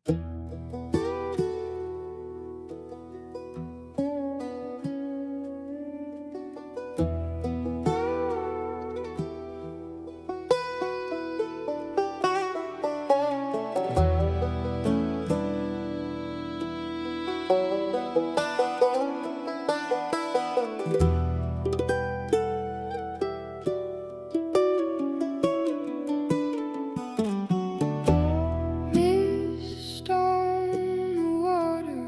Mist on the water,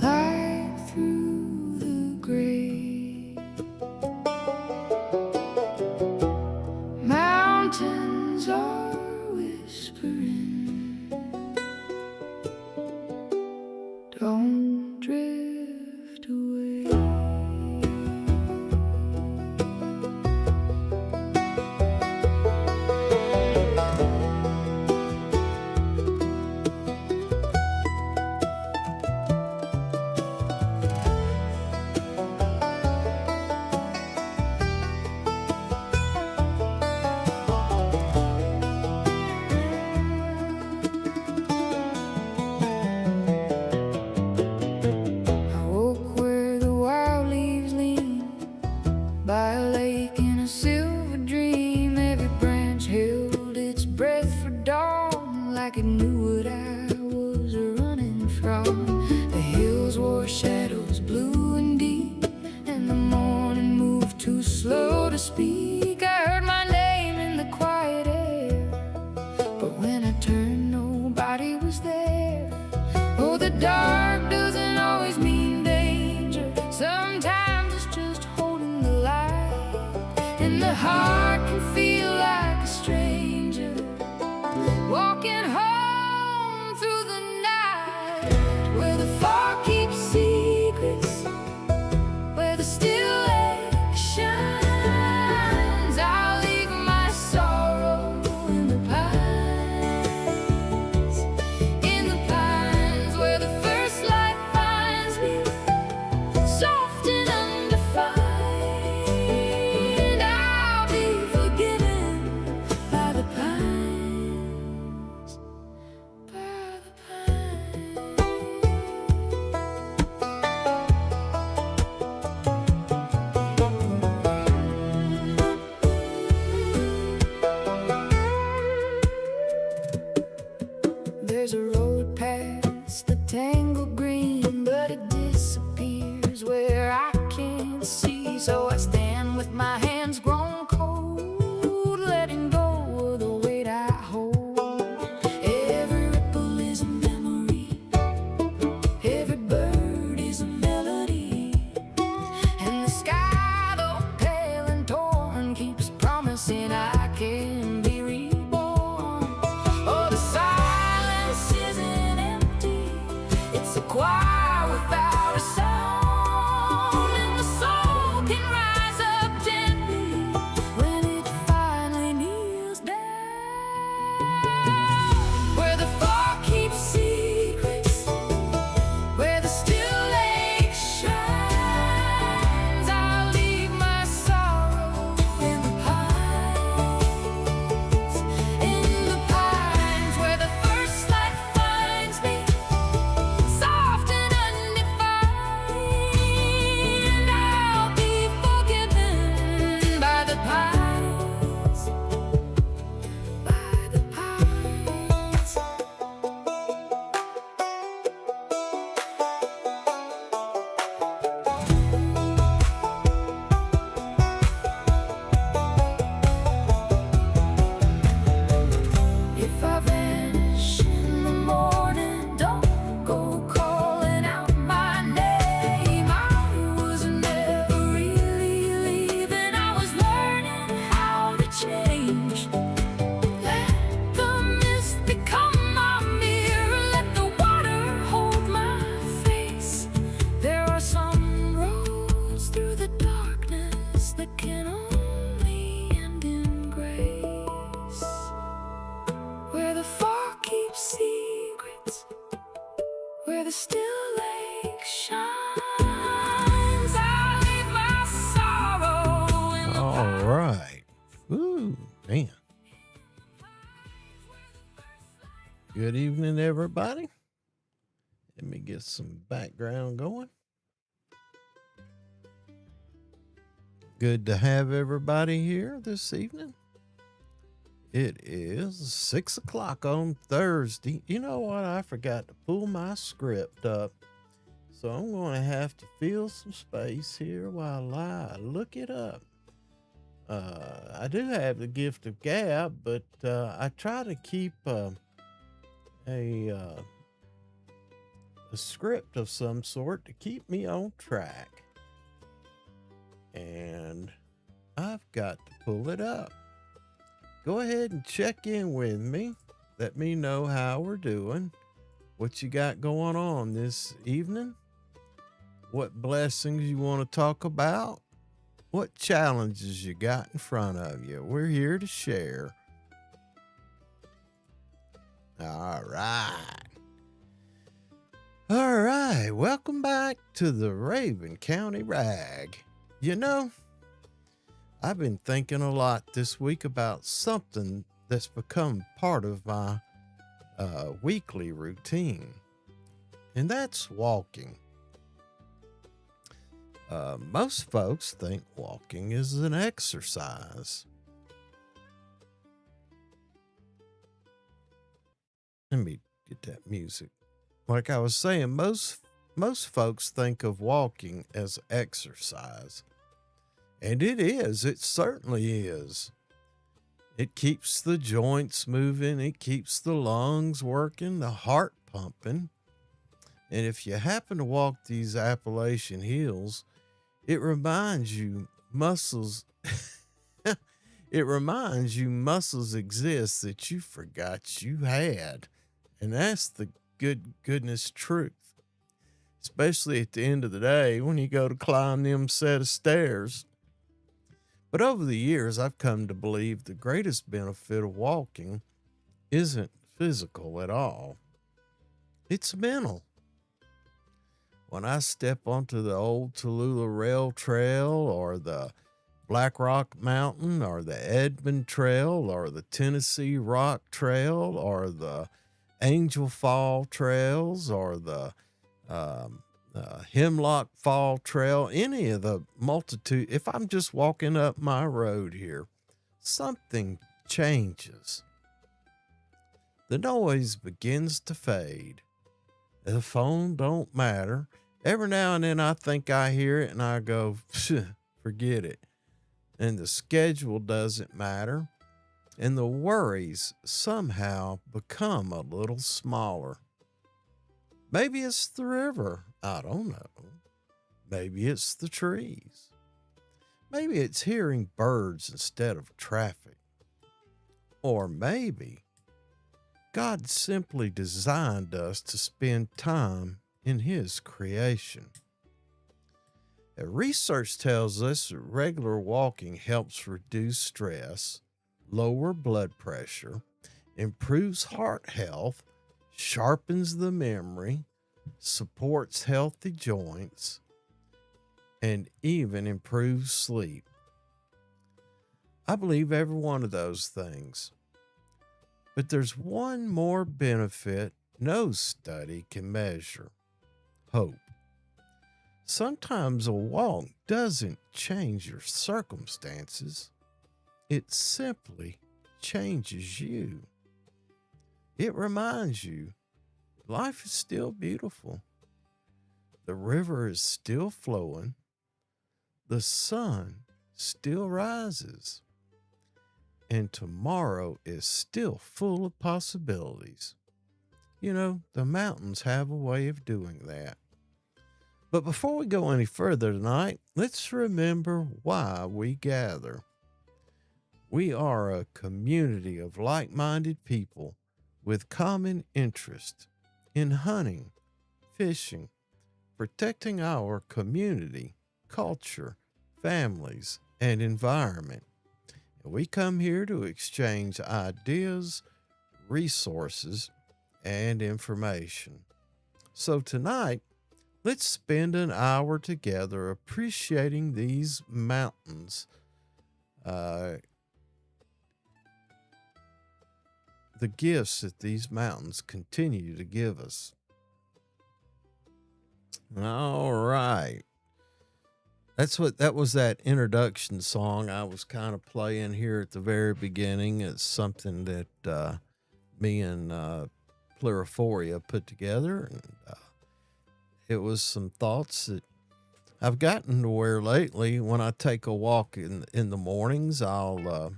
light through the gray. Mountains are whispering, don't drift away. By a lake in a silver dream, every branch held its breath for dawn, like it knew what I was running from. The hills wore shadows blue and deep, and the morning moved too slow to speak. I heard my name in the quiet air, but when I turned, nobody was there. Oh, the dark doesn't always mean danger. Sometimes it's just holding the light, and the heart can feel like a stranger walking home through the night, where the fog keeps secrets, where the still lake shines. I'll leave my sorrow in the pines, where the first light Good evening, everybody. Let me get some background going. Good to have everybody here this evening. It is 6 o'clock on Thursday. You know what? I forgot to pull my script up. So I'm going to have to fill some space here while I look it up. I do have the gift of gab, but I try to keep a script of some sort to keep me on track. And I've got to pull it up. Go ahead and check in with me. Let me know how we're doing. What you got going on this evening? What blessings you want to talk about? What challenges you got in front of you? We're here to share. All right. All right. Welcome back to the Rabun County RAG. You know, I've been thinking a lot this week about something that's become part of my weekly routine, and that's walking. Most folks think walking is an exercise. Let me get that music. Like I was saying, most folks think of walking as exercise. And it is. It certainly is. It keeps the joints moving. It keeps the lungs working, the heart pumping. And if you happen to walk these Appalachian hills, it reminds you muscles exist that you forgot you had. And that's the goodness truth. Especially at the end of the day when you go to climb them set of stairs. But over the years, I've come to believe the greatest benefit of walking isn't physical at all. It's mental. When I step onto the old Tallulah Rail Trail or the Black Rock Mountain or the Edmond Trail or the Tennessee Rock Trail or the Angel Fall Trails or the Hemlock Fall Trail, any of the multitude, if I'm just walking up my road here, something changes. The noise begins to fade. The phone don't matter. Every now and then I think I hear it and I go, forget it. And the schedule doesn't matter. And the worries somehow become a little smaller. Maybe it's the river. I don't know. Maybe it's the trees. Maybe it's hearing birds instead of traffic. Or maybe God simply designed us to spend time in His creation. Research tells us that regular walking helps reduce stress, lower blood pressure, improves heart health, sharpens the memory, supports healthy joints, and even improves sleep. I believe every one of those things. But there's one more benefit no study can measure: hope. Sometimes a walk doesn't change your circumstances. It simply changes you. It reminds you life is still beautiful. The river is still flowing. The sun still rises. And tomorrow is still full of possibilities. You know, the mountains have a way of doing that. But before we go any further tonight, let's remember why we gather. We are a community of like-minded people with common interest in hunting, fishing, protecting our community, culture, families, and environment. And we come here to exchange ideas, resources, and information. So tonight, let's spend an hour together appreciating these mountains. the gifts that these mountains continue to give us. All right. That was that introduction song I was kind of playing here at the very beginning. It's something that me and Pluriforia put together, and it was some thoughts that I've gotten to where lately when I take a walk in the mornings, I'll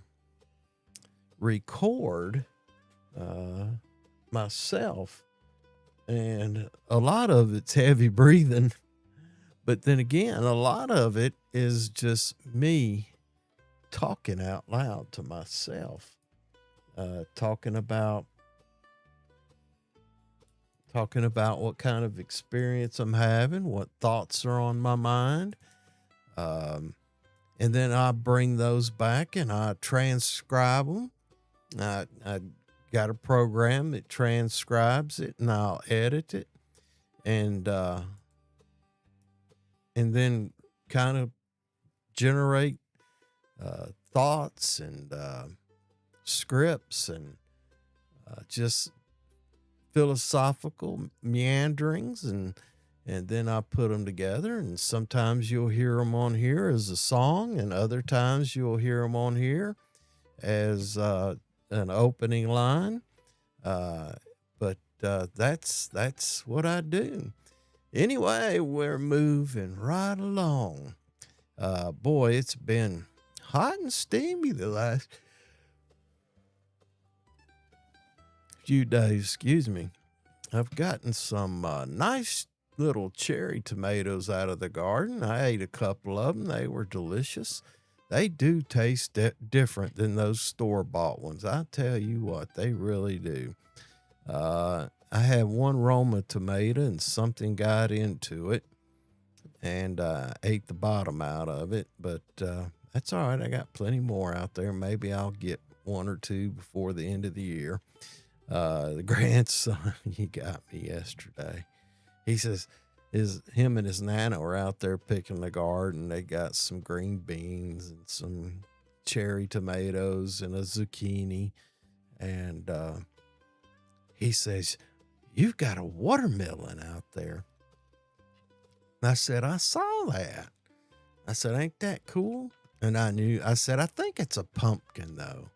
record myself, and a lot of it's heavy breathing. But then again, a lot of it is just me talking out loud to myself, talking about what kind of experience I'm having, what thoughts are on my mind. And then I bring those back and I transcribe them. I got a program that transcribes it, and I'll edit it, and then kind of generate thoughts and scripts and just philosophical meanderings, and then I put them together. And sometimes you'll hear them on here as a song, and other times you'll hear them on here as an opening line. But that's what I do. Anyway, we're moving right along. Boy, it's been hot and steamy the last few days. Excuse me. I've gotten some nice little cherry tomatoes out of the garden. I ate a couple of them. They were delicious. They do taste different than those store-bought ones. I tell you what, they really do. I had one Roma tomato and something got into it, and ate the bottom out of it. But that's all right. I got plenty more out there. Maybe I'll get one or two before the end of the year. The grandson, he got me yesterday. He says him and his nana were out there picking the garden. They got some green beans and some cherry tomatoes and a zucchini. And he says, "You've got a watermelon out there." And I said, "I saw that." I said, "Ain't that cool?" And I said, "I think it's a pumpkin though."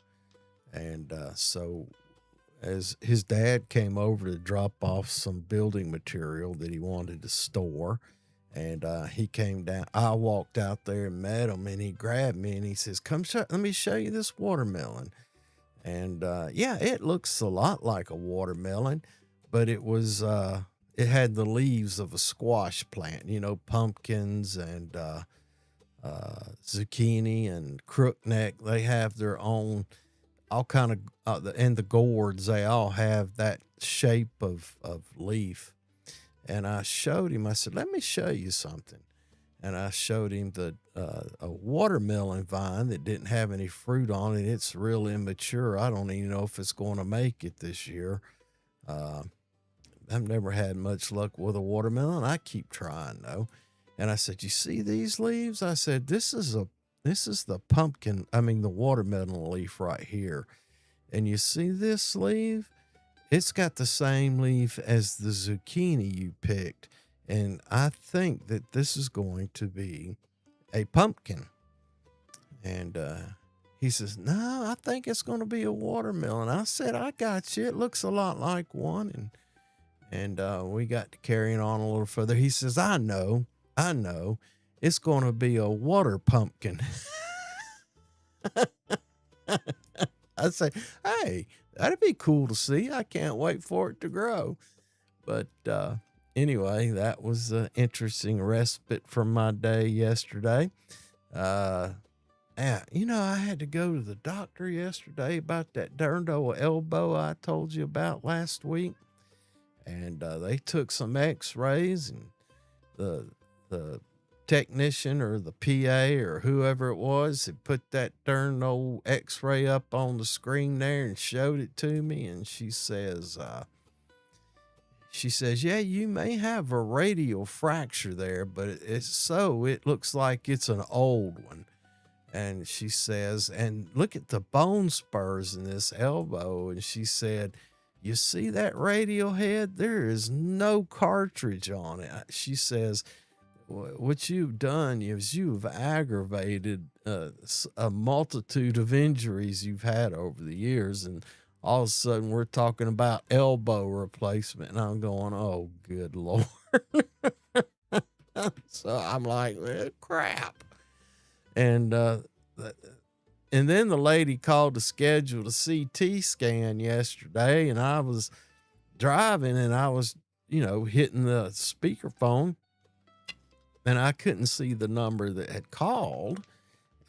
And so as his dad came over to drop off some building material that he wanted to store, and he came down, I walked out there and met him, and he grabbed me and he says, let me show you this watermelon." And yeah, it looks a lot like a watermelon, but it had the leaves of a squash plant, pumpkins and zucchini and crookneck. They have their own, all kind of, and the gourds, they all have that shape of leaf. And I showed him, I said, "Let me show you something." And I showed him a watermelon vine that didn't have any fruit on it. It's real immature. I don't even know if it's going to make it this year. I've never had much luck with a watermelon. I keep trying though. And I said, "You see these leaves?" I said, this is the pumpkin, the watermelon leaf right here. And you see this leaf? It's got the same leaf as the zucchini you picked. And I think that this is going to be a pumpkin. And he says, "No, I think it's going to be a watermelon." I said, "I got you. It looks a lot like one." And we got to carrying on a little further. He says, I know. It's going to be a water pumpkin." I say, "Hey, that'd be cool to see. I can't wait for it to grow." But anyway, that was an interesting respite from my day yesterday. I had to go to the doctor yesterday about that darned old elbow I told you about last week. And they took some x-rays, and the technician or the PA or whoever it was had put that darn old x-ray up on the screen there and showed it to me. And she says, "Yeah, you may have a radial fracture there, but it looks like it's an old one." And she says, and look at the bone spurs in this elbow. And she said, you see that radial head? There is no cartridge on it. She says, what you've done is you've aggravated a multitude of injuries you've had over the years. And all of a sudden we're talking about elbow replacement. And I'm going, oh, good Lord. So I'm like, well, crap. And then the lady called to schedule a CT scan yesterday, and I was driving and I was, hitting the speakerphone, and I couldn't see the number that had called.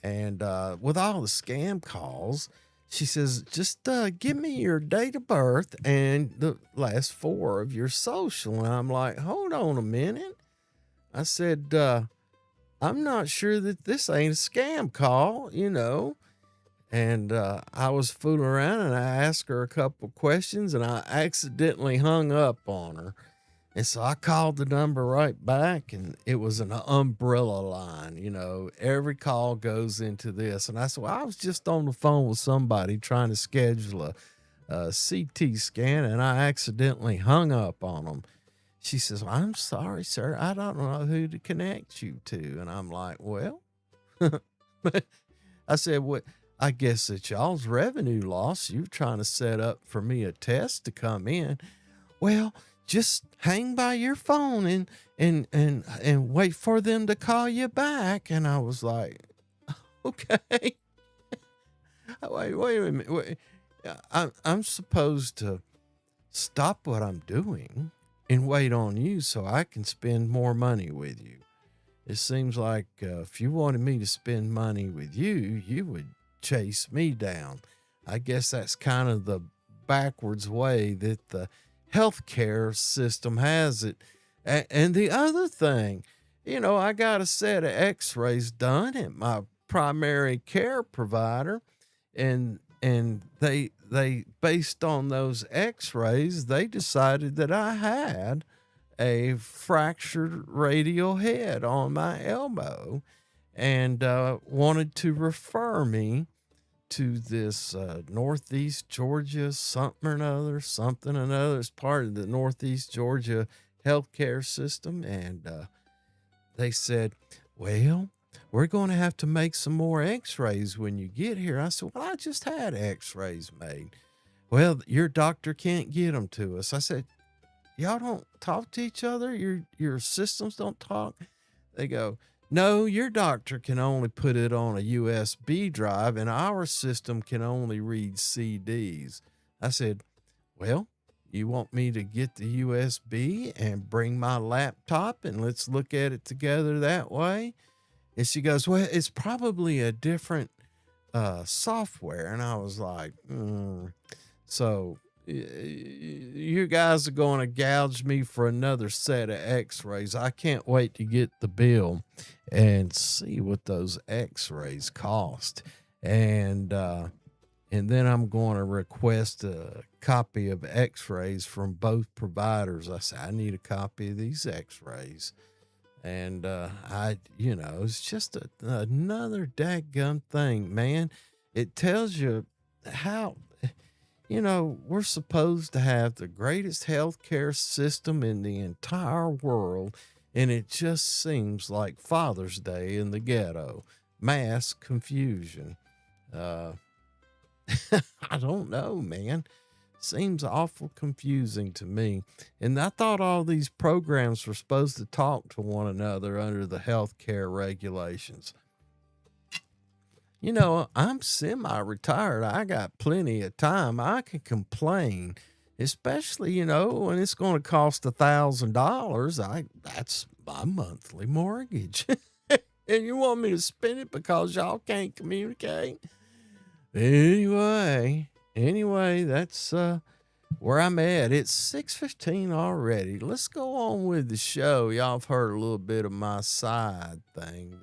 And with all the scam calls, she says, just give me your date of birth and the last four of your social. And I'm like, hold on a minute. I said, I'm not sure that this ain't a scam call, And I was fooling around and I asked her a couple questions and I accidentally hung up on her. And so I called the number right back, and it was an umbrella line. Every call goes into this. And I said, well, I was just on the phone with somebody trying to schedule a CT scan, and I accidentally hung up on them. She says, well, I'm sorry, sir. I don't know who to connect you to. And I'm like, well, I said, what? I guess it's y'all's revenue loss. You're trying to set up for me a test to come in. Well, just hang by your phone and wait for them to call you back. And I was like, okay. Wait a minute. Wait. I'm supposed to stop what I'm doing and wait on you so I can spend more money with you. It seems like if you wanted me to spend money with you, you would chase me down. I guess that's kind of the backwards way that the healthcare system has it. And the other thing, I got a set of x-rays done at my primary care provider, and they based on those x-rays, they decided that I had a fractured radial head on my elbow, and wanted to refer me to this Northeast Georgia something or another. It's part of the Northeast Georgia healthcare system. And they said, well, we're going to have to make some more x-rays when you get here. I said, well, I just had x-rays made. Well, your doctor can't get them to us. I said, y'all don't talk to each other? Your systems don't talk? They go, no, your doctor can only put it on a USB drive, and our system can only read CDs. I said, well, you want me to get the USB and bring my laptop and let's look at it together that way? And she goes, well, it's probably a different software. And I was like, So you guys are going to gouge me for another set of x-rays. I can't wait to get the bill and see what those x-rays cost. And then I'm going to request a copy of x-rays from both providers. I said, I need a copy of these x-rays. And it's just another dadgum thing, man. It tells you how, we're supposed to have the greatest healthcare system in the entire world, and it just seems like Father's Day in the ghetto. Mass confusion. I don't know, man. Seems awful confusing to me. And I thought all these programs were supposed to talk to one another under the healthcare regulations. I'm semi-retired. I got plenty of time. I can complain, especially, when it's going to cost $1,000. That's my monthly mortgage. And you want me to spend it because y'all can't communicate? Anyway, that's where I'm at. It's 6:15 already. Let's go on with the show. Y'all have heard a little bit of my side thing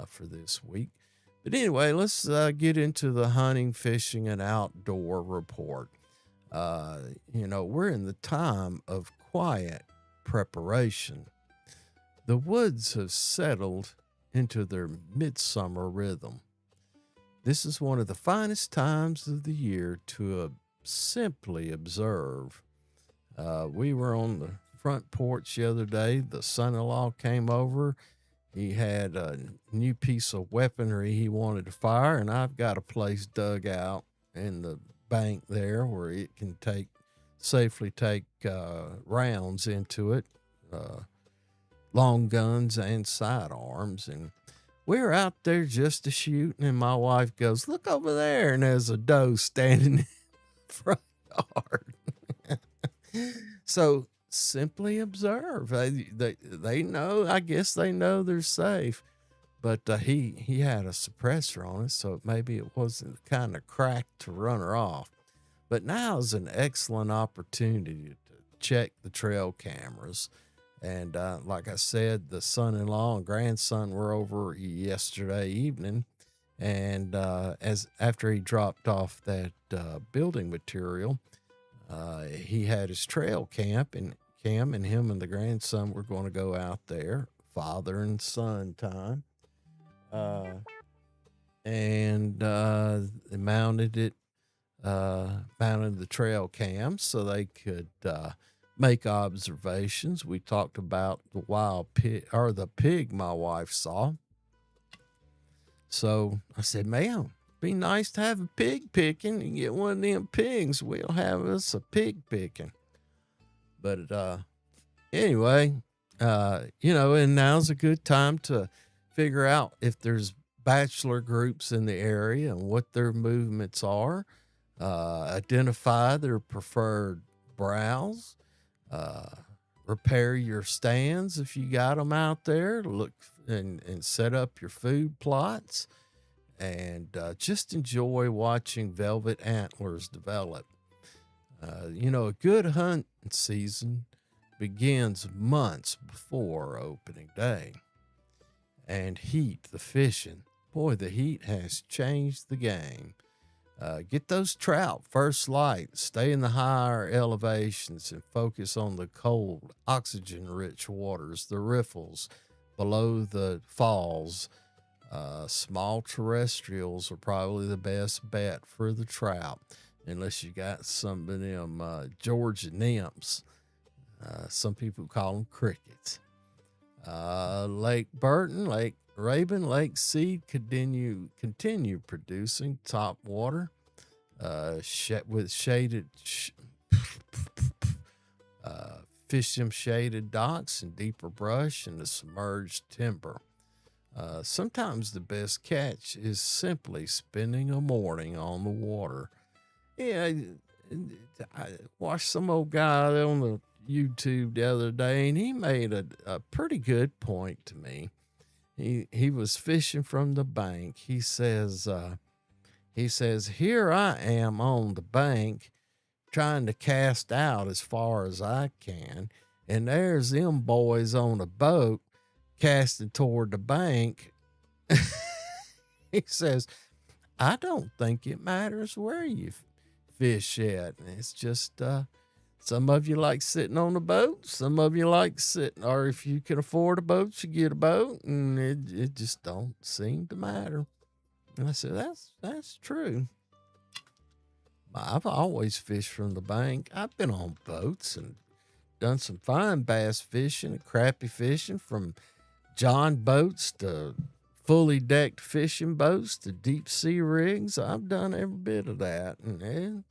for this week. But anyway, let's get into the hunting, fishing, and outdoor report. We're in the time of quiet preparation. The woods have settled into their midsummer rhythm. This is one of the finest times of the year to simply observe. We were on the front porch the other day. The son-in-law came over. He had a new piece of weaponry he wanted to fire, and I've got a place dug out in the bank there where it can safely take rounds into it, long guns and sidearms. And we're out there just a shooting, and my wife goes, "Look over there," and there's a doe standing in the front yard. So simply observe. They know. I guess they know they're safe. But he had a suppressor on it, so maybe it wasn't kind of cracked to run her off. But now is an excellent opportunity to check the trail cameras. And like I said, the son-in-law and grandson were over yesterday evening, and after he dropped off that building material, he had his trail cam, and him and the grandson were going to go out there, father and son time, and they mounted the trail cam so they could make observations. We talked about the wild pig, or the pig my wife saw. So I said, "Ma'am, be nice to have a pig picking and get one of them pigs. We'll have us a pig picking." But anyway, and now's a good time to figure out if there's bachelor groups in the area and what their movements are. Identify their preferred browse. Repair your stands if you got them out there. Look and set up your food plots, and just enjoy watching velvet antlers develop. A good hunting season begins months before opening day. And heat, the fishing. Boy, the heat has changed the game. Get those trout first light, stay in the higher elevations, and focus on the cold, oxygen-rich waters, the riffles below the falls. Small terrestrials are probably the best bet for the trout, unless you got some of them Georgia nymphs. Some people call them crickets. Lake Burton, Lake Rabun, Lake Seed continue producing top water with fish them shaded docks and deeper brush and the submerged timber. Sometimes the best catch is simply spending a morning on the water. Yeah, I watched some old guy on the YouTube the other day, and he made a pretty good point to me. He was fishing from the bank. He says, "Here I am on the bank trying to cast out as far as I can, and there's them boys on a boat casting toward the bank." He says, "I don't think it matters where you fish at. It's just some of you like sitting on a boat, some of you like sitting, or if you can afford a boat, you get a boat, and it just don't seem to matter." And I said, that's true. I've always fished from the bank. I've been on boats and done some fine bass fishing and crappie fishing, from John boats to fully decked fishing boats to deep sea rigs. I've done every bit of that. And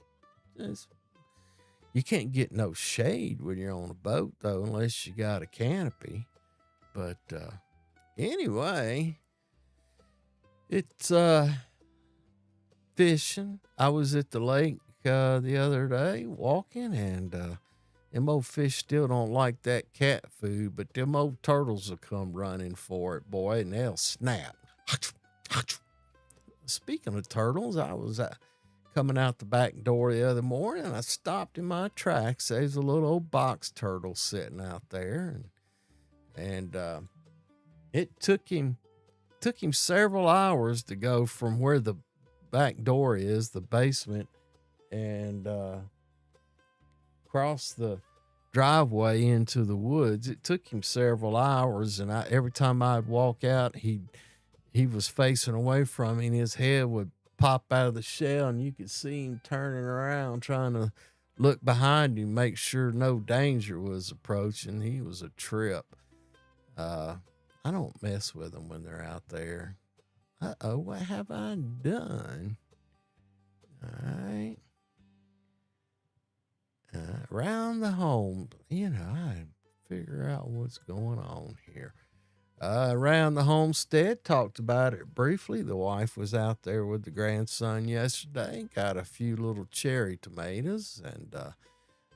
you can't get no shade when you're on a boat, though, unless you got a canopy. But anyway, it's fishing. I was at the lake the other day walking, and them old fish still don't like that cat food, but them old turtles will come running for it, boy, and they'll snap. Speaking of turtles, I was coming out the back door the other morning, and I stopped in my tracks. There's a little old box turtle sitting out there, and it took him several hours to go from where the back door is, the basement, and cross the driveway into the woods. It took him several hours, and every time I'd walk out, he was facing away from me, and his head would pop out of the shell, and you could see him turning around, trying to look behind him, make sure no danger was approaching. He was a trip. I don't mess with them when they're out there. Uh-oh, what have I done? All right. Around the home, I figure out what's going on here. Around the homestead, talked about it briefly. The wife was out there with the grandson yesterday, got a few little cherry tomatoes, and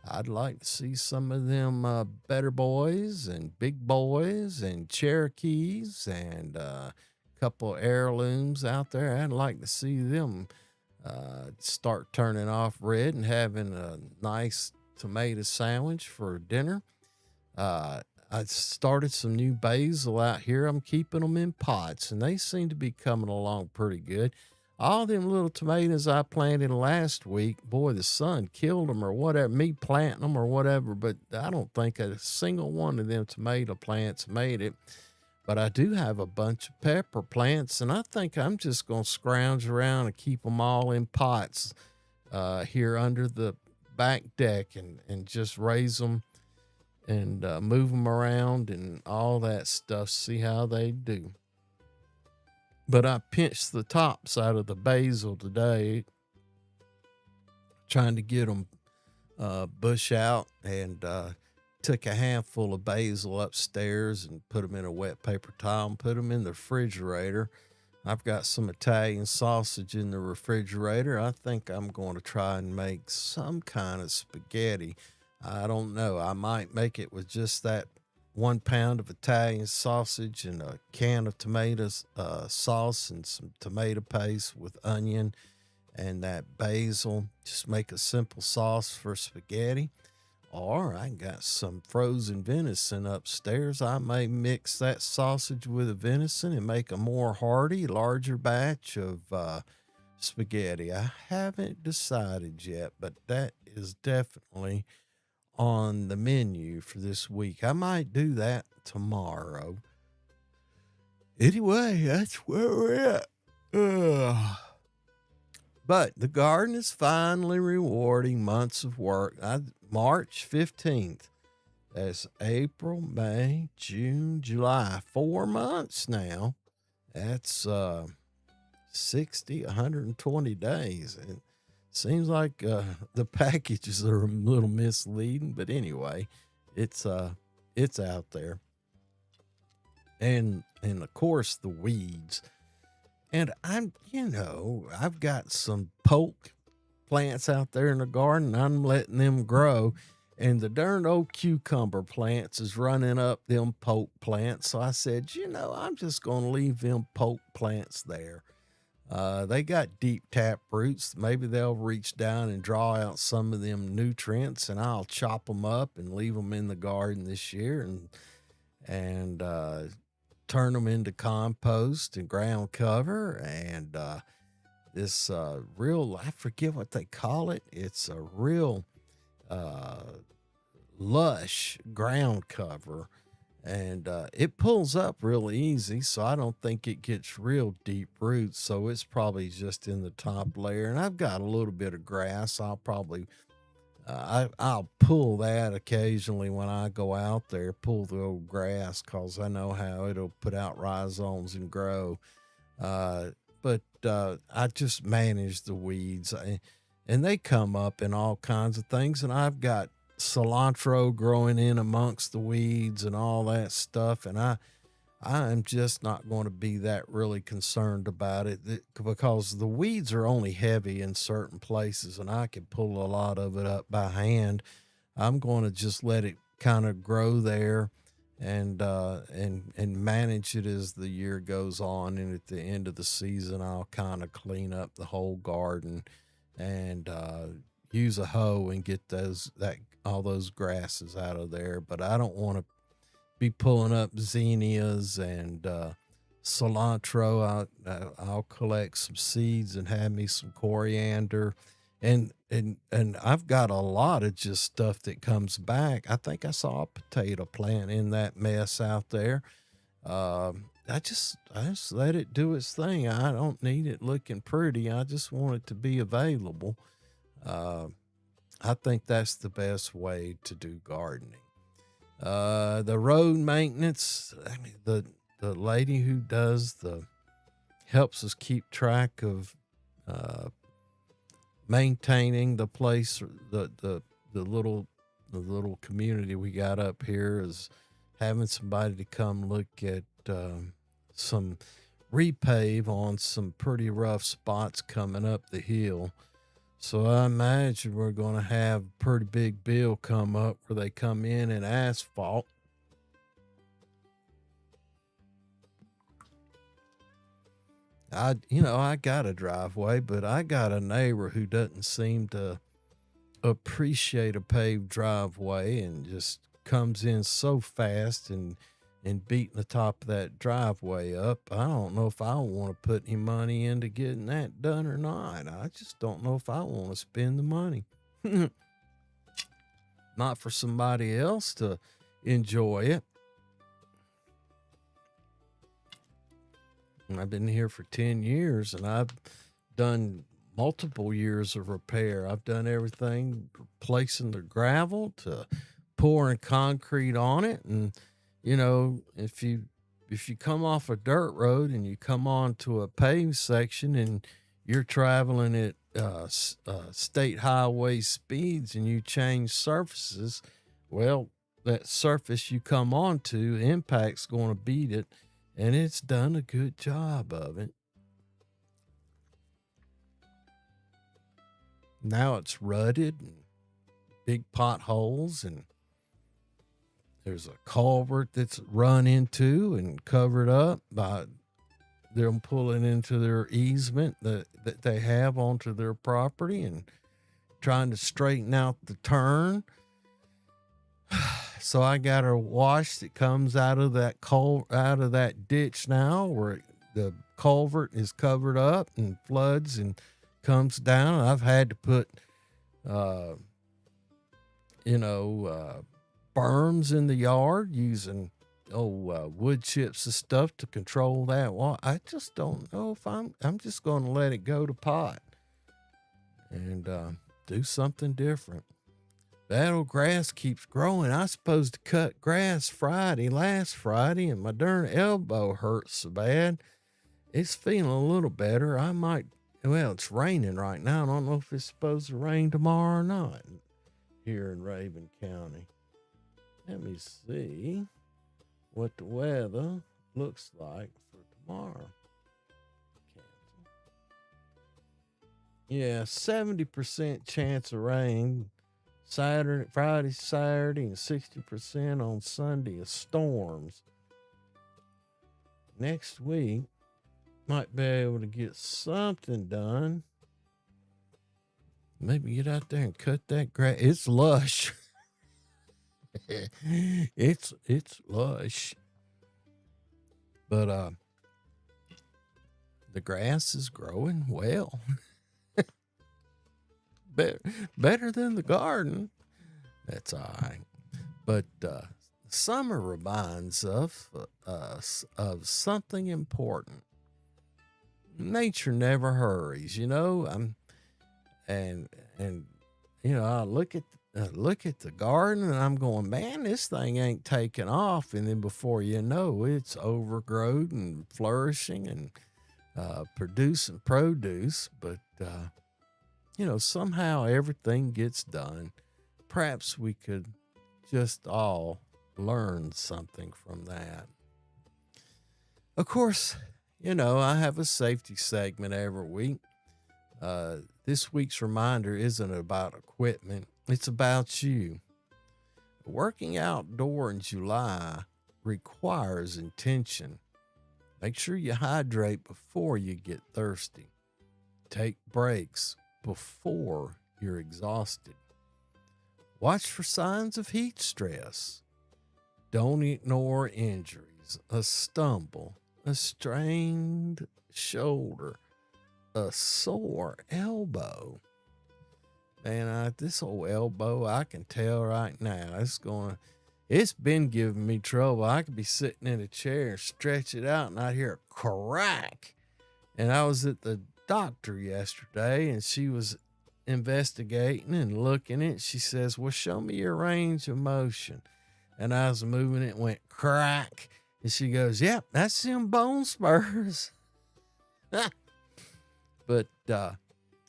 I'd like to see some of them better boys and big boys and Cherokees and a couple heirlooms out there. I'd like to see them start turning off red and having a nice tomato sandwich for dinner. I started some new basil out here. I'm keeping them in pots, and they seem to be coming along pretty good. All them little tomatoes I planted last week, boy, the sun killed them or whatever, me planting them or whatever, but I don't think a single one of them tomato plants made it. But I do have a bunch of pepper plants, and I think I'm just going to scrounge around and keep them all in pots here under the back deck and just raise them and move them around and all that stuff, see how they do. But I pinched the tops out of the basil today, trying to get them bush out, and took a handful of basil upstairs and put them in a wet paper towel and put them in the refrigerator. I've got some Italian sausage in the refrigerator. I think I'm going to try and make some kind of spaghetti. I don't know. I might make it with just that 1 pound of Italian sausage and a can of tomatoes sauce and some tomato paste with onion and that basil. Just make a simple sauce for spaghetti. Or I got some frozen venison upstairs. I may mix that sausage with the venison and make a more hearty, larger batch of spaghetti. I haven't decided yet, but that is definitely on the menu for this week. I might do that tomorrow. Anyway, that's where we're at. But the garden is finally rewarding months of work. March 15th. That's April, May, June, July. 4 months now. That's 120 days. And seems like the packages are a little misleading, but anyway, it's out there. And of course the weeds. And I've got some poke plants out there in the garden. I'm letting them grow, and the darn old cucumber plants is running up them poke plants. So I said, I'm just going to leave them poke plants there. They got deep tap roots. Maybe they'll reach down and draw out some of them nutrients, and I'll chop them up and leave them in the garden this year and turn them into compost and ground cover. And this I forget what they call it. It's a real lush ground cover. And it pulls up real easy, so I don't think it gets real deep roots. So it's probably just in the top layer. And I've got a little bit of grass. I'll probably I'll pull that occasionally when I go out there. Pull the old grass because I know how it'll put out rhizomes and grow. But I just manage the weeds, and they come up in all kinds of things. And I've got cilantro growing in amongst the weeds and all that stuff, and I'm just not going to be that really concerned about it because the weeds are only heavy in certain places, and I can pull a lot of it up by hand. I'm going to just let it kind of grow there and manage it as the year goes on, and at the end of the season I'll kind of clean up the whole garden and use a hoe and get all those grasses out of there. But I don't want to be pulling up zinnias and cilantro. I'll collect some seeds and have me some coriander And I've got a lot of just stuff that comes back. I think I saw a potato plant in that mess out there. I just let it do its thing. I don't need it looking pretty. I just want it to be available. Uh, I think that's the best way to do gardening. The road maintenance. I mean, the lady who does the helps us keep track of uh, maintaining the place. The little the little community we got up here is having somebody to come look at some repave on some pretty rough spots coming up the hill. So I imagine we're going to have a pretty big bill come up where they come in and asphalt. I got a driveway, but I got a neighbor who doesn't seem to appreciate a paved driveway and just comes in so fast and beating the top of that driveway up. I don't know if I want to put any money into getting that done or not. I just don't know if I want to spend the money. Not for somebody else to enjoy it. I've been here for 10 years and I've done multiple years of repair. I've done everything, placing the gravel to pouring concrete on it. And, if you come off a dirt road and you come onto a paved section and you're traveling at state highway speeds and you change surfaces, well, that surface you come onto, impact's going to beat it. And it's done a good job of it. Now it's rutted and big potholes, and there's a culvert that's run into and covered up by them pulling into their easement that they have onto their property and trying to straighten out the turn. So I got a wash that comes out of that ditch now where the culvert is covered up and floods and comes down. I've had to put, berms in the yard using wood chips and stuff to control that. Well, I just don't know if I'm just going to let it go to pot and do something different. That old grass keeps growing. I was supposed to cut grass last Friday, and my darn elbow hurts so bad. It's feeling a little better. It's raining right now. I don't know if it's supposed to rain tomorrow or not here in Rabun County. Let me see what the weather looks like for tomorrow. Yeah, 70% chance of rain. Friday, Saturday, and 60% on Sunday of storms. Next week, might be able to get something done. Maybe get out there and cut that grass. It's lush. it's lush. But the grass is growing well. Better than the garden. That's all right. But summer reminds us of something important. Nature never hurries, I look at the garden and I'm going, man, this thing ain't taking off. And then before you know, it's overgrown and flourishing and producing produce. But somehow everything gets done. Perhaps we could just all learn something from that. Of course, I have a safety segment every week. This week's reminder isn't about equipment. It's about you. Working outdoor in July requires intention. Make sure you hydrate before you get thirsty. Take breaks before you're exhausted. Watch for signs of heat stress. Don't ignore injuries, a stumble, a strained shoulder, a sore elbow. Man, this old elbow, I can tell right now, it's been giving me trouble. I could be sitting in a chair and stretch it out and I'd hear a crack. And I was at the doctor yesterday and she was investigating and looking at it. She says, well, show me your range of motion. And I was moving it, went crack. And she goes, yep, that's them bone spurs. But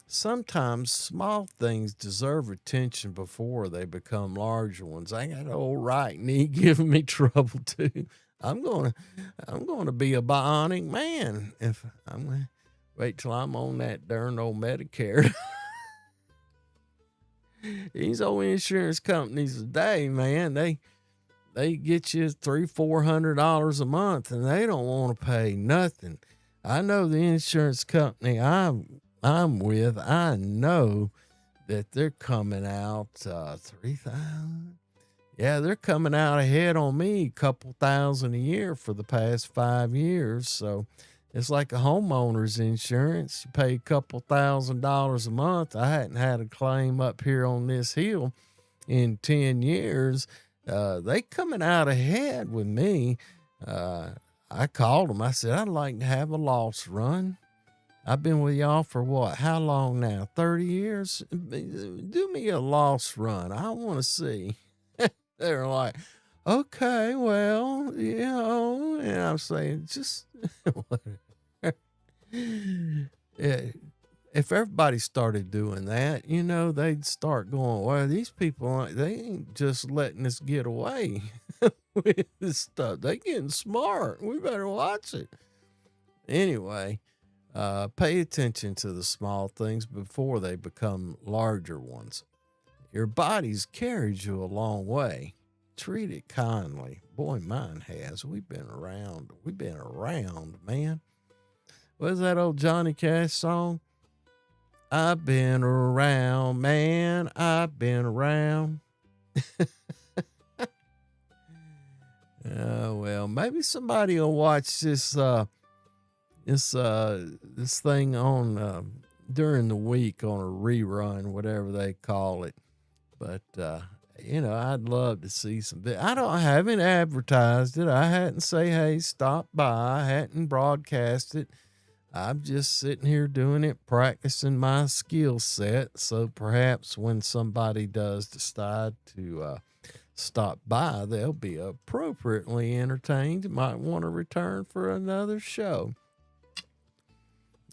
sometimes small things deserve attention before they become larger ones. I got old right knee giving me trouble too. I'm gonna be a bionic man if I'm gonna wait till I'm on that darn old Medicare. These old insurance companies today, man, they get you $300-400 a month and they don't want to pay nothing. I know the insurance company I'm with, I know that they're coming out 3,000. Yeah, they're coming out ahead on me a couple thousand a year for the past 5 years. So it's like a homeowner's insurance. You pay a couple $1,000s a month. I hadn't had a claim up here on this hill in 10 years. They coming out ahead with me. I called them. I said, I'd like to have a loss run. I've been with y'all for what? How long now? 30 years? Do me a loss run. I want to see. They're like, okay, well, and I'm saying, just yeah, if everybody started doing that, they'd start going, well, these people, they ain't just letting us get away with this stuff. They getting smart. We better watch it. Anyway, pay attention to the small things before they become larger ones. Your body's carried you a long way. Treat it kindly. Boy, mine has. We've been around, man. What's that old Johnny Cash song? I've been around, man. I've been around. Well, maybe somebody will watch this thing on during the week on a rerun, whatever they call it. But I'd love to see some. I haven't advertised it. I hadn't say, hey, stop by. I hadn't broadcast it. I'm just sitting here doing it, practicing my skill set. So perhaps when somebody does decide to stop by, they'll be appropriately entertained. Might want to return for another show.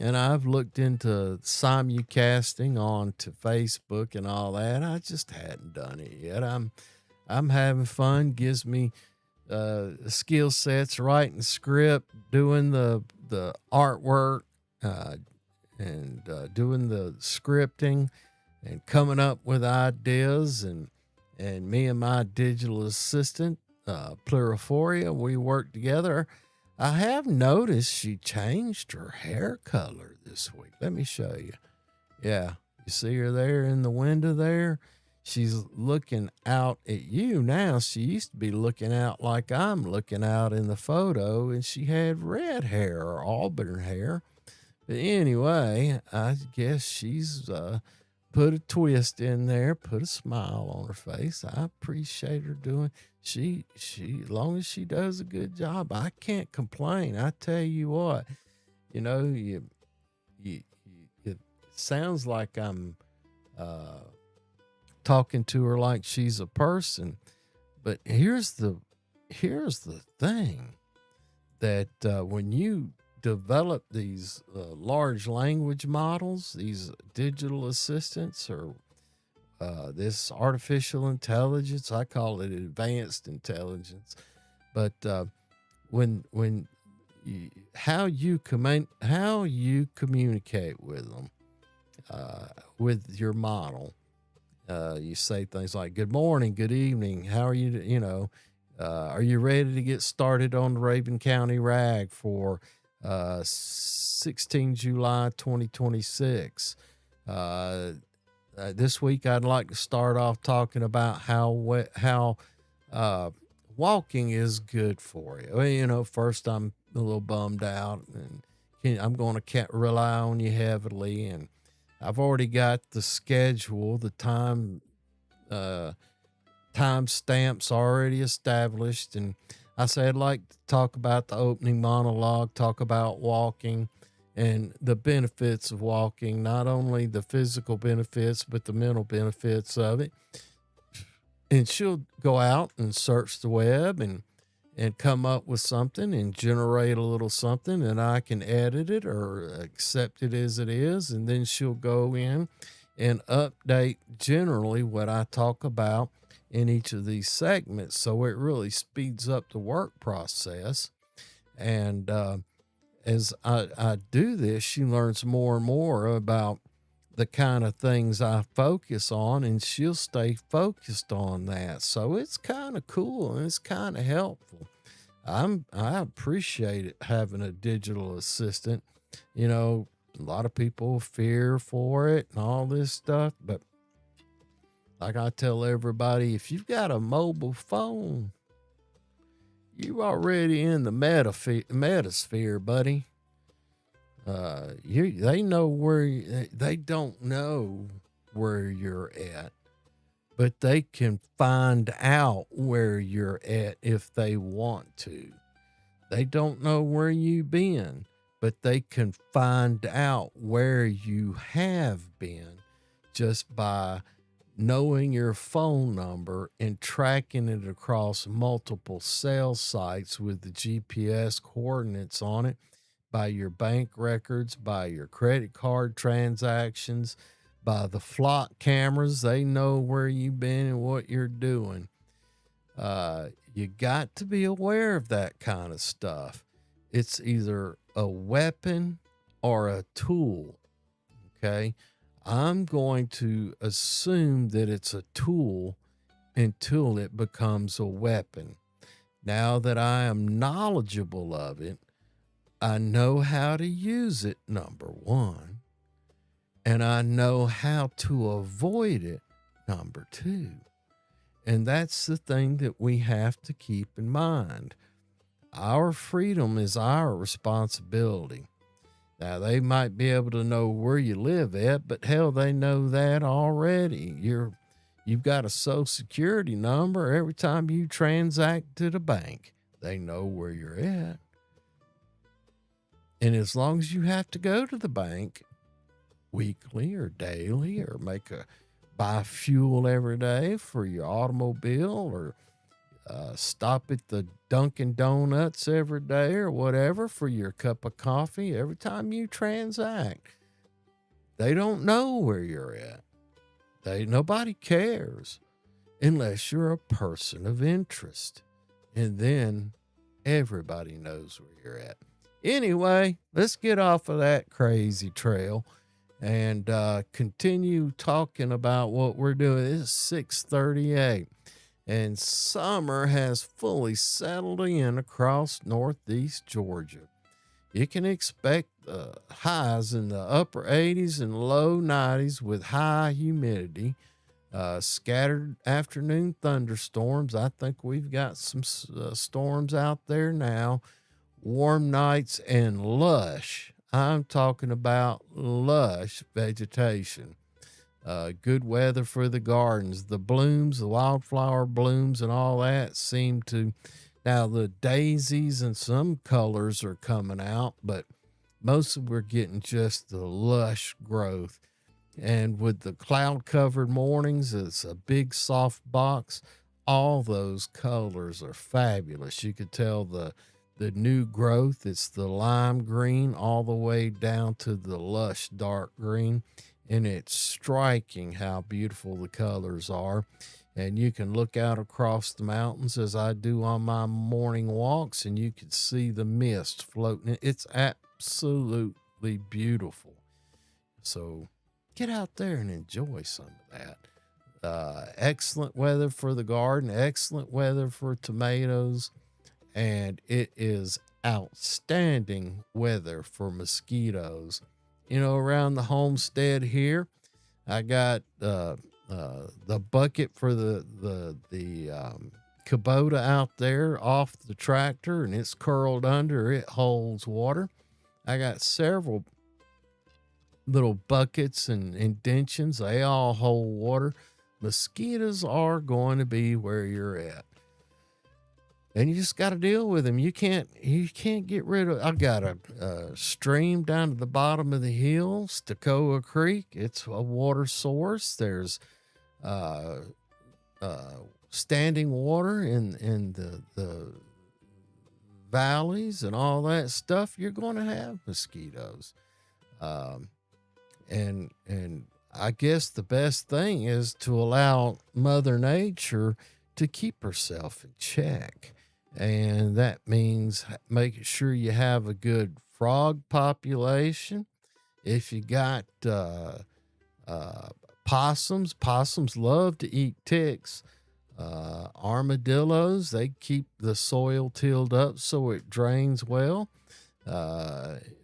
And I've looked into simulcasting onto Facebook and all that. I just hadn't done it yet. I'm having fun. Gives me skill sets, writing script, doing the artwork, and doing the scripting, and coming up with ideas. And me and my digital assistant, Pluriforia, we work together. I have noticed she changed her hair color this week. Let me show you. Yeah, you see her there in the window there? She's looking out at you now. She used to be looking out like I'm looking out in the photo, and she had red hair or auburn hair. But anyway, I guess she's put a twist in there, put a smile on her face. I appreciate her doing. She, as long as she does a good job, I can't complain. I tell you what, it sounds like I'm talking to her like she's a person, but here's the thing that when you develop these large language models, these digital assistants, or this artificial intelligence, I call it advanced intelligence, but how you communicate with them, with your model, you say things like, good morning, good evening, how are you, are you ready to get started on the Rabun County RAG for 16 July 2026. This week I'd like to start off talking about how walking is good for you. Well, first I'm a little bummed out, and I'm going to rely on you heavily, and I've already got the schedule, the time stamps already established. And I said I'd like to talk about the opening monologue, talk about walking and the benefits of walking, not only the physical benefits, but the mental benefits of it. And she'll go out and search the web and come up with something and generate a little something, and I can edit it or accept it as it is. And then she'll go in and update generally what I talk about in each of these segments. So it really speeds up the work process. And as I do this, she learns more and more about the kind of things I focus on, and she'll stay focused on that. So it's kind of cool and it's kind of helpful. I appreciate it having a digital assistant. You know, a lot of people fear for it and all this stuff, but like I tell everybody, if you've got a mobile phone, you're already in the metasphere, buddy. They know they don't know where you're at, but they can find out where you're at if they want to. They don't know where you've been, but they can find out where you have been just by knowing your phone number and tracking it across multiple cell sites with the GPS coordinates on it, by your bank records, by your credit card transactions, by the flock cameras. They know where you've been and what you're doing. You got to be aware of that kind of stuff. It's either a weapon or a tool. Okay. I'm going to assume that it's a tool until it becomes a weapon. Now that I am knowledgeable of it, I know how to use it, number one, and I know how to avoid it, number two. And that's the thing that we have to keep in mind. Our freedom is our responsibility. Now, they might be able to know where you live at, but hell, they know that already. You've got a social security number. Every time you transact to the bank, they know where you're at. And as long as you have to go to the bank weekly or daily or buy fuel every day for your automobile or stop at the Dunkin' Donuts every day or whatever for your cup of coffee, every time you transact, they don't know where you're at. Nobody cares unless you're a person of interest. And then everybody knows where you're at. Anyway, let's get off of that crazy trail and continue talking about what we're doing. It's 6:38, and summer has fully settled in across northeast Georgia. You can expect highs in the upper 80s and low 90s with high humidity. Scattered afternoon thunderstorms. I think we've got some storms out there now. Warm nights and lush. I'm talking about lush vegetation. Good weather for the gardens. The blooms, the wildflower blooms and all that seem to... Now, the daisies and some colors are coming out, but most of we're getting just the lush growth. And with the cloud-covered mornings, it's a big soft box. All those colors are fabulous. You could tell the new growth, it's the lime green all the way down to the lush dark green. And it's striking how beautiful the colors are. And you can look out across the mountains as I do on my morning walks, and you can see the mist floating. It's absolutely beautiful. So get out there and enjoy some of that. Excellent weather for the garden, excellent weather for tomatoes, and it is outstanding weather for mosquitoes. You know, around the homestead here, I got the bucket for the Kubota out there off the tractor, and it's curled under. It holds water. I got several little buckets and indentions. They all hold water. Mosquitoes are going to be where you're at. And you just got to deal with them. You can't get rid of. I got a stream down to the bottom of the hill, Stokoa Creek. It's a water source. There's uh, uh, standing water in the valleys and all that stuff. You're going to have mosquitoes, um, and I guess the best thing is to allow Mother Nature to keep herself in check. And that means making sure you have a good frog population. If you got uh, possums love to eat ticks. Armadillos, they keep the soil tilled up so it drains well.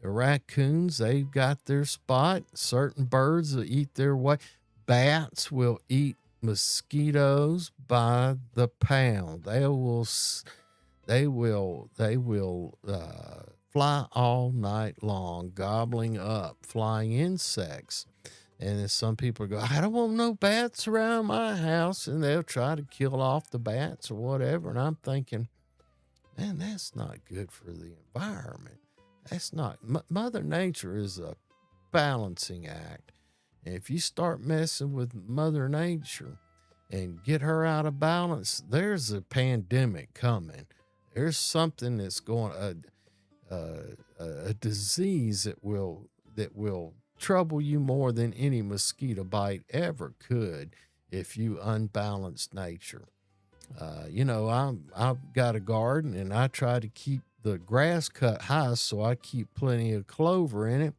Raccoons, they've got their spot. Certain birds will eat their way. Bats will eat mosquitoes by the pound. They will fly all night long, gobbling up flying insects. And then some people go, I don't want no bats around my house, and they'll try to kill off the bats or whatever. And I'm thinking, man, that's not good for the environment. That's not. Mother Nature is a balancing act. And if you start messing with Mother Nature and get her out of balance, there's a pandemic coming. There's something that's going a disease that will trouble you more than any mosquito bite ever could if you unbalance nature. I've got a garden and I try to keep the grass cut high so I keep plenty of clover in it,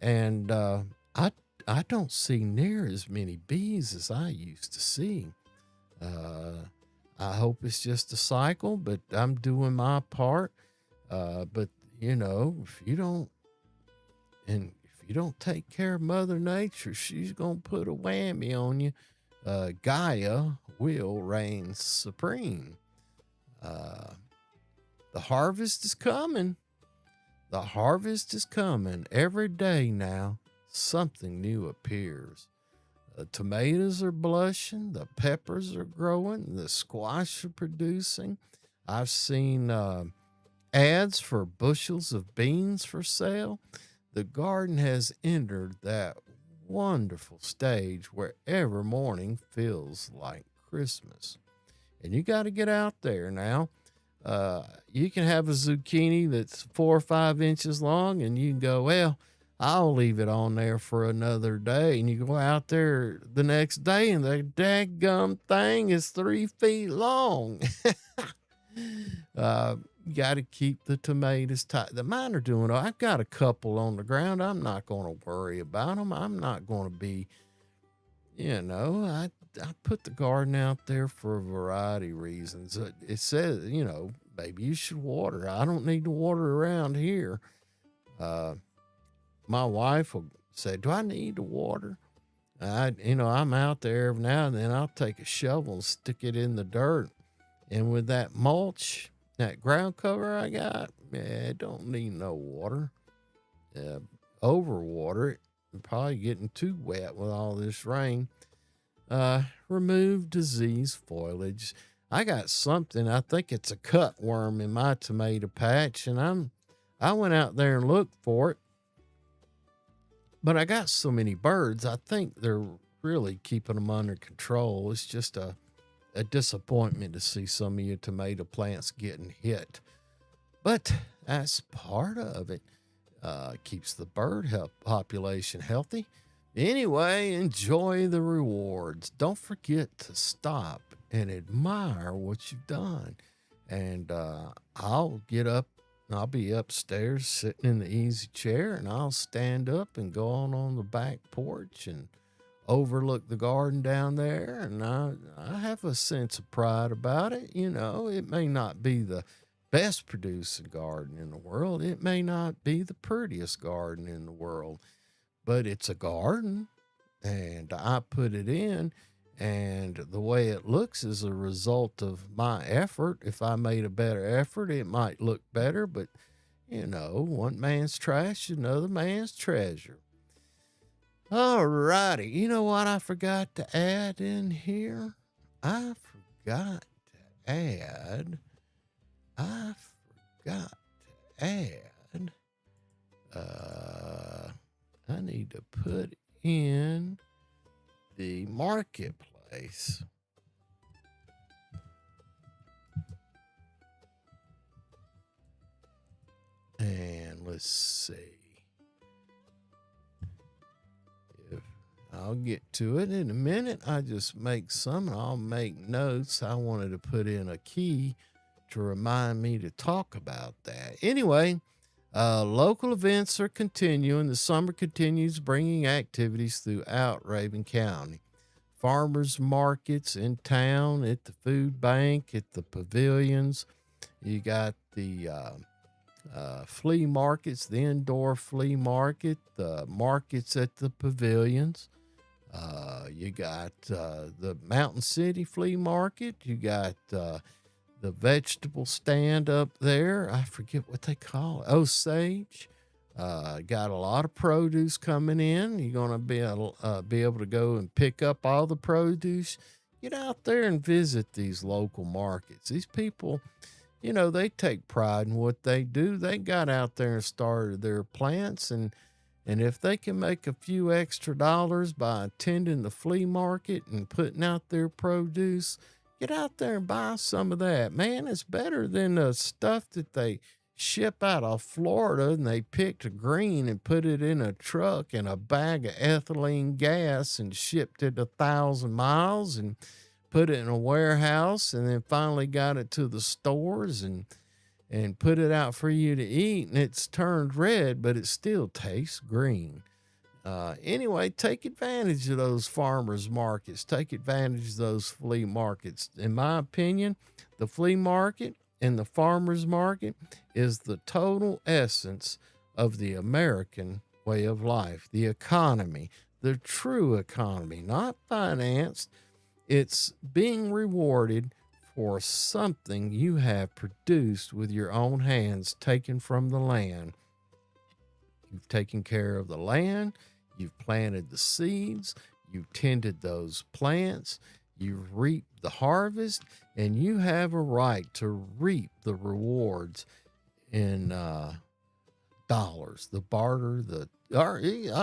and I don't see near as many bees as I used to see. I hope it's just a cycle, but I'm doing my part. But if you don't take care of Mother Nature, she's gonna put a whammy on you. Gaia will reign supreme. The harvest is coming. The harvest is coming. Every day now, something new appears. The tomatoes are blushing, the peppers are growing, the squash are producing. I've seen ads for bushels of beans for sale. The garden has entered that wonderful stage where every morning feels like Christmas. And you got to get out there now. You can have a zucchini that's 4 or 5 inches long, and you can go, well, I'll leave it on there for another day. And you go out there the next day, and the daggum thing is 3 feet long. You got to keep the tomatoes tight. The mine are doing. I've got a couple on the ground. I'm not going to worry about them. I'm not going to be, I put the garden out there for a variety of reasons. It says, maybe you should water. I don't need to water around here. My wife will say, do I need to water? I'm out there every now and then. I'll take a shovel and stick it in the dirt. And with that mulch, that ground cover I got, it don't need no water. Overwater it. I'm probably getting too wet with all this rain. Remove disease foliage. I got something, I think it's a cutworm in my tomato patch, and I went out there and looked for it. But I got so many birds, I think they're really keeping them under control. It's just a disappointment to see some of your tomato plants getting hit. But that's part of it. Keeps the bird population healthy. Anyway, enjoy the rewards. Don't forget to stop and admire what you've done. And I'll get up. I'll be upstairs sitting in the easy chair, and I'll stand up and go on the back porch and overlook the garden down there. And I have a sense of pride about it. It may not be the best producing garden in the world. It may not be the prettiest garden in the world, but it's a garden, and I put it in, and the way it looks is a result of my effort. If I made a better effort, it might look better, but one man's trash is another man's treasure. All righty. You know what I forgot to add in here? I forgot to add. I forgot to add. I need to put in the marketplace. And let's see. I'll get to it in a minute. I just make some and I'll make notes. I wanted to put in a key to remind me to talk about that. Anyway, local events are continuing. The summer continues bringing activities throughout Rabun County. Farmers markets in town, at the food bank, at the pavilions. You got the flea markets, the indoor flea market, the markets at the pavilions. You got the Mountain City Flea Market. You got the vegetable stand up there. I forget what they call it. Osage. Got a lot of produce coming in. You're going to be able to go and pick up all the produce. Get out there and visit these local markets. These people, they take pride in what they do. They got out there and started their plants, and if they can make a few extra dollars by attending the flea market and putting out their produce, get out there and buy some of that. Man, it's better than the stuff that they ship out of Florida and they picked a green and put it in a truck and a bag of ethylene gas and shipped it 1,000 miles and put it in a warehouse and then finally got it to the stores and put it out for you to eat, and it's turned red, but it still tastes green. Anyway, take advantage of those farmers markets. Take advantage of those flea markets. In my opinion, the flea market and the farmers market is the total essence of the American way of life, the economy, the true economy, not financed. It's being rewarded for something you have produced with your own hands, taken from the land. You've taken care of the land, you've planted the seeds, you've tended those plants, you've reaped the harvest, and you have a right to reap the rewards in dollars, the barter, I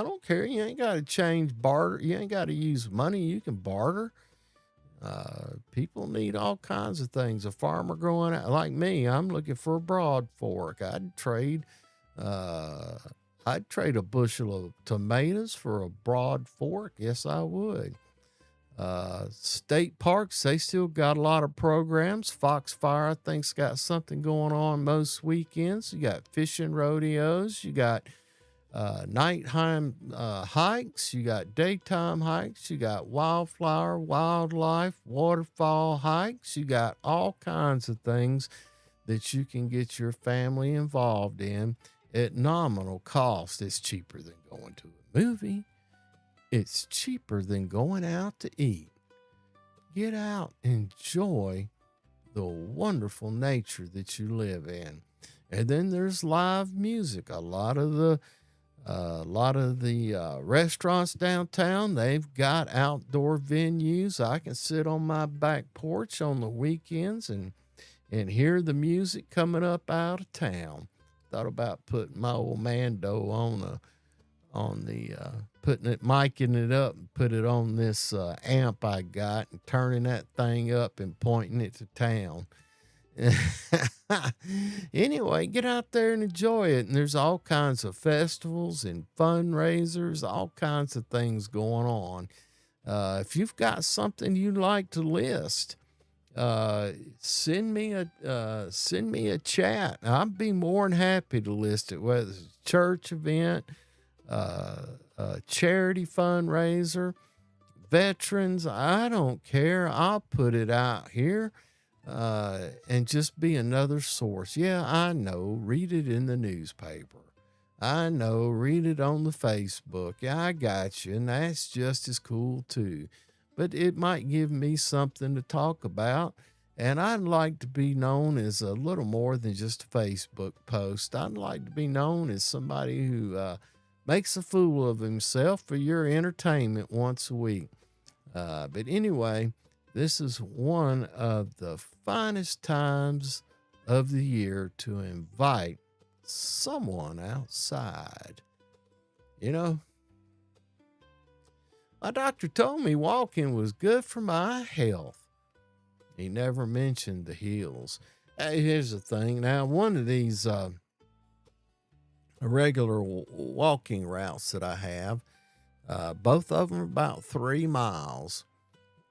don't care. You ain't got to change barter. You ain't got to use money. You can barter. People need all kinds of things. A farmer growing out like me, I'm looking for a broad fork. I'd trade a bushel of tomatoes for a broad fork. Yes, I would. State parks, they still got a lot of programs. Foxfire, I think's got something going on most weekends. You got fishing rodeos. You got nighttime hikes, you got daytime hikes, you got wildlife, waterfall hikes, you got all kinds of things that you can get your family involved in at nominal cost. It's cheaper than going to a movie. It's cheaper than going out to eat. Get out, enjoy the wonderful nature that you live in. And then there's live music. A lot of the restaurants downtown, they've got outdoor venues. I can sit on my back porch on the weekends and hear the music coming up out of town. Thought about putting my old Mando micing it up and put it on this amp I got and turning that thing up and pointing it to town. Anyway, get out there and enjoy it. And there's all kinds of festivals and fundraisers, all kinds of things going on. If you've got something you'd like to list, send me a chat. I'd be more than happy to list it, whether it's a church event, a charity fundraiser, veterans. I don't care. I'll put it out here. And just be another source. Yeah, I know. Read it in the newspaper. I know. Read it on the Facebook. Yeah, I got you. And that's just as cool too. But it might give me something to talk about. And I'd like to be known as a little more than just a Facebook post. I'd like to be known as somebody who makes a fool of himself for your entertainment once a week. But anyway, this is one of the finest times of the year to invite someone outside. You know, my doctor told me walking was good for my health. He never mentioned the hills. Hey, here's the thing. Now, one of these regular walking routes that I have, both of them are about 3 miles.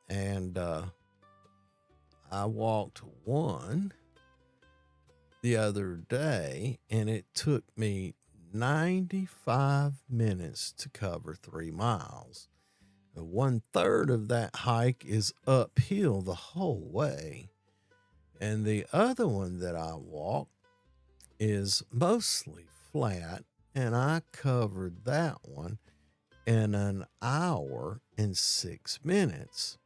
And I walked one the other day, and it took me 95 minutes to cover 3 miles. 1/3 of that hike is uphill the whole way. And the other one that I walked is mostly flat, and I covered that one in an hour and 6 minutes.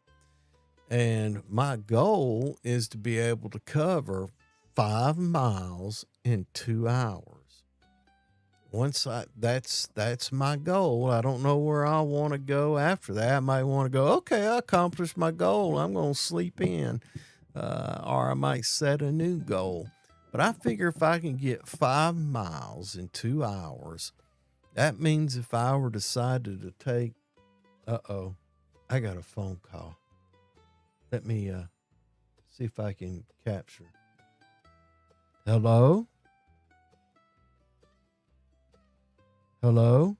And my goal is to be able to cover 5 miles in 2 hours. That's my goal. I don't know where I want to go after that. I might want to go, okay, I accomplished my goal. I'm going to sleep in. Or I might set a new goal. But I figure if I can get 5 miles in 2 hours, that means if I were decided to take, I got a phone call. Let me see if I can capture. Hello? Hello?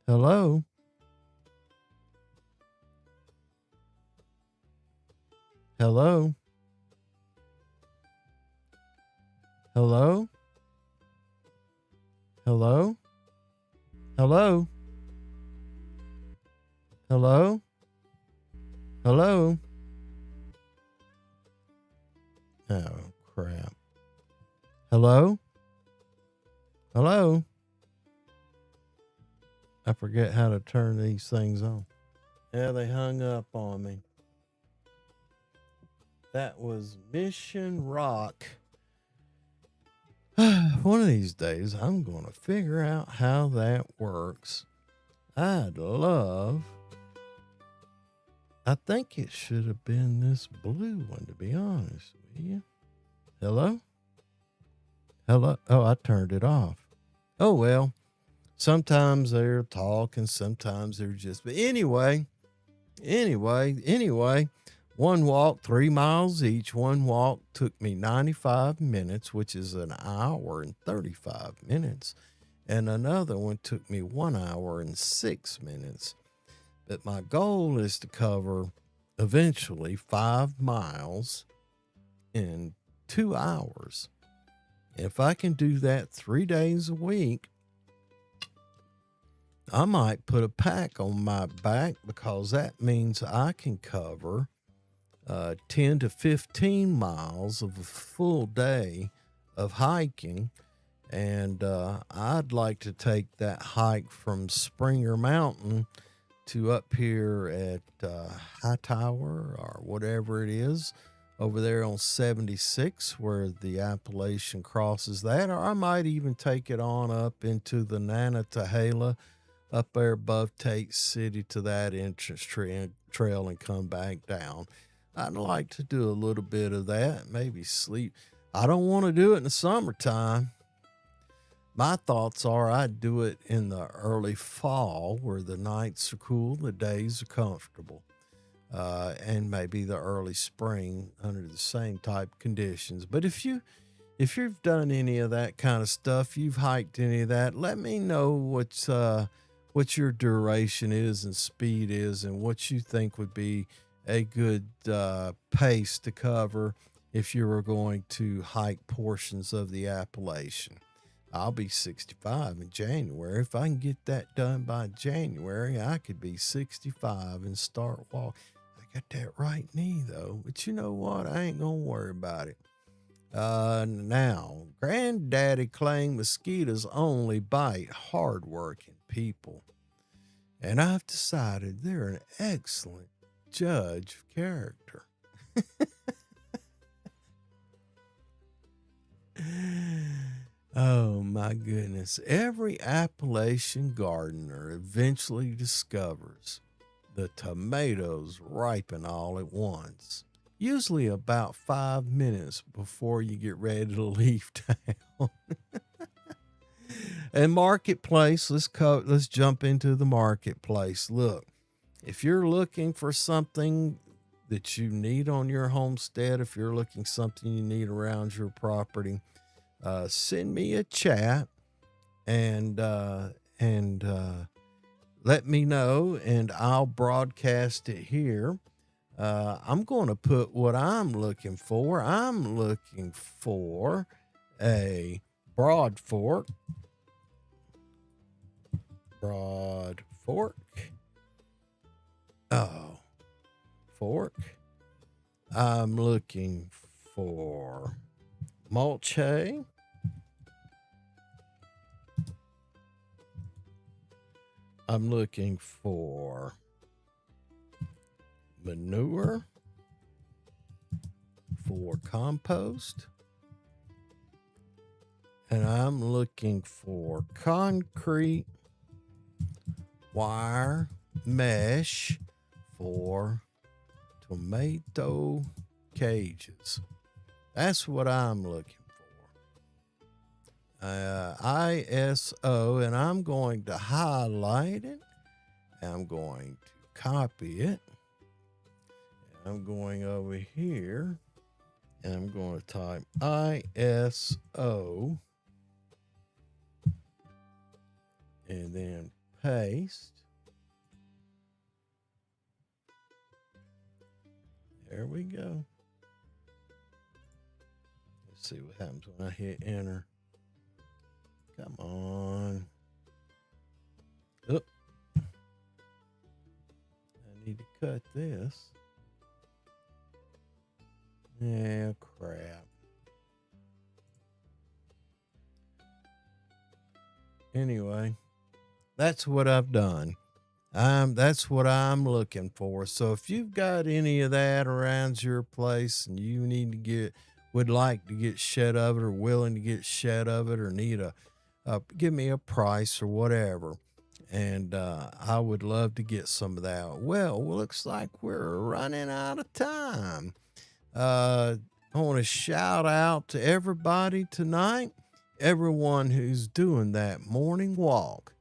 Hello? Hello? Hello? Hello? Hello? Hello? Hello? Oh, crap. Hello? Hello? I forget how to turn these things on. Yeah, they hung up on me. That was Mission Rock. One of these days, I'm going to figure out how that works. I think it should have been this blue one, to be honest with you. Hello? Hello? Oh, I turned it off. Oh, well, sometimes they're talking, sometimes they're just, but anyway, one walk, 3 miles each. One walk took me 95 minutes, which is an hour and 35 minutes. And another one took me 1 hour and 6 minutes. But my goal is to cover eventually 5 miles in 2 hours. If I can do that 3 days a week, I might put a pack on my back, because that means I can cover 10 to 15 miles of a full day of hiking. And I'd like to take that hike from Springer Mountain to up here at Hightower or whatever it is over there on 76, where the Appalachian crosses that. Or I might even take it on up into the Nantahala up there above Tate City to that entrance trail and come back down. I'd like to do a little bit of that, maybe sleep. I don't want to do it in the summertime. My thoughts are I'd do it in the early fall, where the nights are cool, the days are comfortable, and maybe the early spring under the same type conditions. But if you've done any of that kind of stuff, you've hiked any of that, let me know what your duration is and speed is, and what you think would be a good pace to cover if you were going to hike portions of the Appalachian. I'll be 65 in January. If I can get that done by January, I could be 65 and start walking. I got that right knee, though. But you know what? I ain't going to worry about it. Now, Granddaddy claimed mosquitoes only bite hardworking people. And I've decided they're an excellent judge of character. my goodness. Every Appalachian gardener eventually discovers the tomatoes ripen all at once, usually about 5 minutes before you get ready to leave town. And marketplace, let's jump into the marketplace. Look, if you're looking for something that you need on your homestead, if you're looking something you need around your property, send me a chat and let me know, and I'll broadcast it here. I'm going to put what I'm looking for. I'm looking for a broad fork. Fork. I'm looking for mulch hay. I'm looking for manure for compost. And I'm looking for concrete wire mesh for tomato cages. That's what I'm looking for. ISO, and I'm going to highlight it. I'm going to copy it. I'm going over here and I'm going to type ISO and then paste. There we go. Let's see what happens when I hit enter. Come on. Oop. I need to cut this. Yeah, crap. Anyway, that's what I've done. That's what I'm looking for. So if you've got any of that around your place and you would like to get shed of it or willing to get shed of it or need give me a price or whatever. And I would love to get some of that. Well, looks like we're running out of time. I want to shout out to everybody tonight, everyone who's doing that morning walk,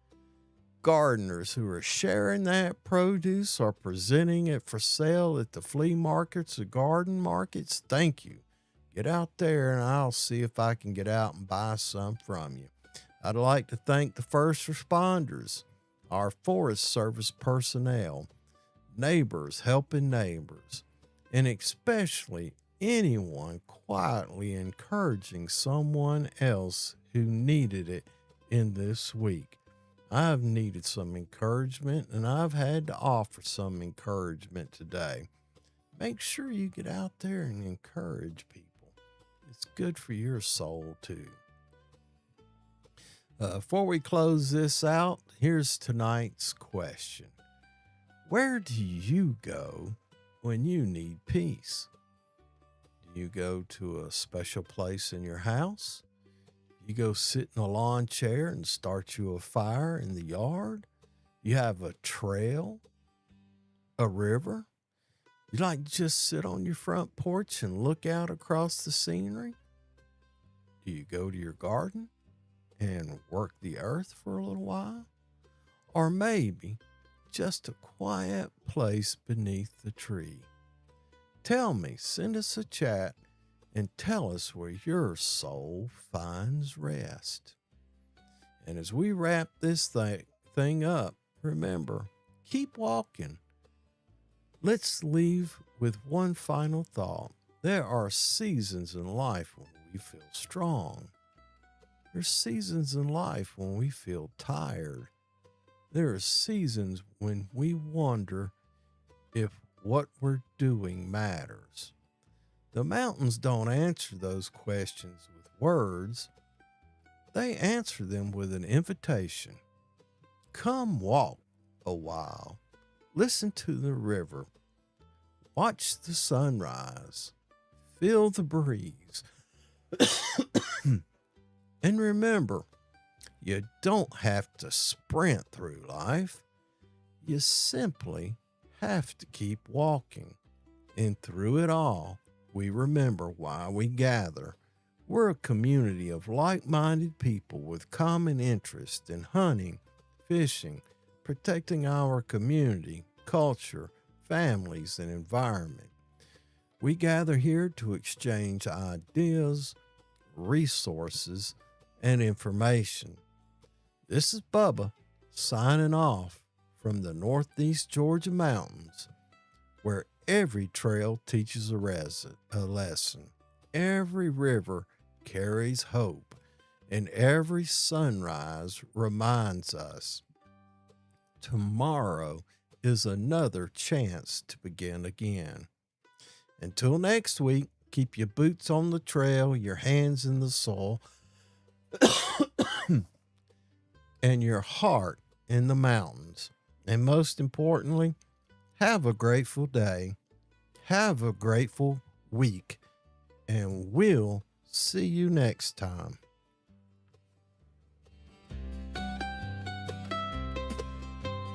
gardeners who are sharing that produce or presenting it for sale at the flea markets, the garden markets. Thank you. Get out there and I'll see if I can get out and buy some from you. I'd like to thank the first responders, our Forest Service personnel, neighbors helping neighbors, and especially anyone quietly encouraging someone else who needed it in this week. I've needed some encouragement, and I've had to offer some encouragement today. Make sure you get out there and encourage people. It's good for your soul, too. Before we close this out, here's tonight's question. Where do you go when you need peace? Do you go to a special place in your house? You go sit in a lawn chair and start you a fire in the yard? You have a trail, a river? You like to just sit on your front porch and look out across the scenery? Do you go to your garden and work the earth for a little while? Or maybe just a quiet place beneath the tree? Tell me, send us a chat and tell us where your soul finds rest. And as we wrap this thing up, remember, keep walking. Let's leave with one final thought. There are seasons in life when we feel strong. There's seasons in life when we feel tired. There are seasons when we wonder if what we're doing matters. The mountains don't answer those questions with words. They answer them with an invitation. Come walk a while. Listen to the river. Watch the sunrise. Feel the breeze. And remember, You don't have to sprint through life. You simply have to keep walking. And through it all, we remember why we gather. We're a community of like-minded people with common interest in hunting, fishing, protecting our community, culture, families, and environment. We gather here to exchange ideas, resources, and information. This is Bubba signing off from the Northeast Georgia mountains, where every trail teaches a lesson. Every river carries hope, and every sunrise reminds us tomorrow is another chance to begin again. Until next week, keep your boots on the trail, your hands in the soil, and your heart in the mountains. And most importantly, have a grateful day, have a grateful week, and we'll see you next time.